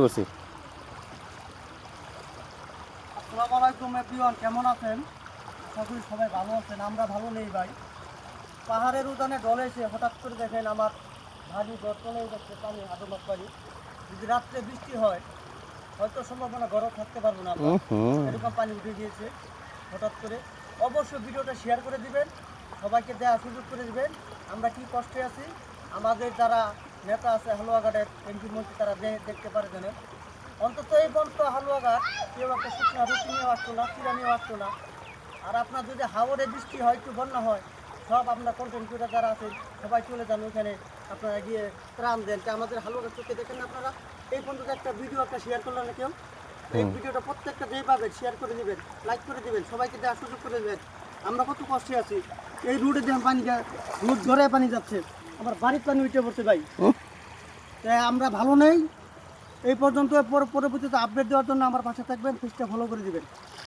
করছি। আসসালামু আলাইকুম এভরিওয়ান, কেমন আছেন? আশা করি সবাই ভালো আছেন। আমরা ভালো নেই ভাই। পাহাড়ের উদানে ঢলে এসে হঠাৎ করে দেখেন আমার ভারী ঘর চলেও যাচ্ছে পানি, আদমত পানি। যদি রাত্রে বৃষ্টি হয় হয়তো সম্ভাবনা ঘরও থাকতে পারবো না আমরা, এরকম পানি উঠে গিয়েছে হঠাৎ করে। অবশ্যই ভিডিওটা শেয়ার করে দিবেন, সবাইকে দেওয়ার সুযোগ করে দিবেন আমরা কি কষ্টে আছি। আমাদের যারা নেতা আছে হালুয়াঘাটের এমপি মন্ত্রী, তারা দেখতে পারে যেন। অন্তত এই পর্যন্ত হালুয়াঘাট কেউ একটা শুকনা রুটি নিয়েও আসতো না, চিরা নিয়েও আসতো না। আর আপনার যদি হাওড়ে বৃষ্টি হয়, একটু বন্যা হয়, সব আপনার কন্টেন্ট ক্রিয়েটার যারা আছেন সবাই চলে যান ওইখানে, আপনারা গিয়ে ত্রাণ দেন। আমাদের হালুয়াঘাট চোখে দেখেন না আপনারা? এই পর্যন্ত একটা ভিডিও একটা শেয়ার করলেন না কেউ? এই ভিডিওটা প্রত্যেকটা যেই পাবেন শেয়ার করে দিবেন, লাইক করে দিবেন, সবাইকে দেওয়ার সুযোগ করে দেবেন। আমরা কত কষ্টে আছি। এই রোডে দেখেন পানি, রোড ধরে পানি যাচ্ছে, আমার বাড়ির পানি উঠে পড়ছে ভাই। তাই আমরা ভালো নেই। এই পর্যন্ত পরবর্তীতে আপডেট দেওয়ার জন্য আমার পাশে থাকবেন, পেজটা ফলো করে দিবেন।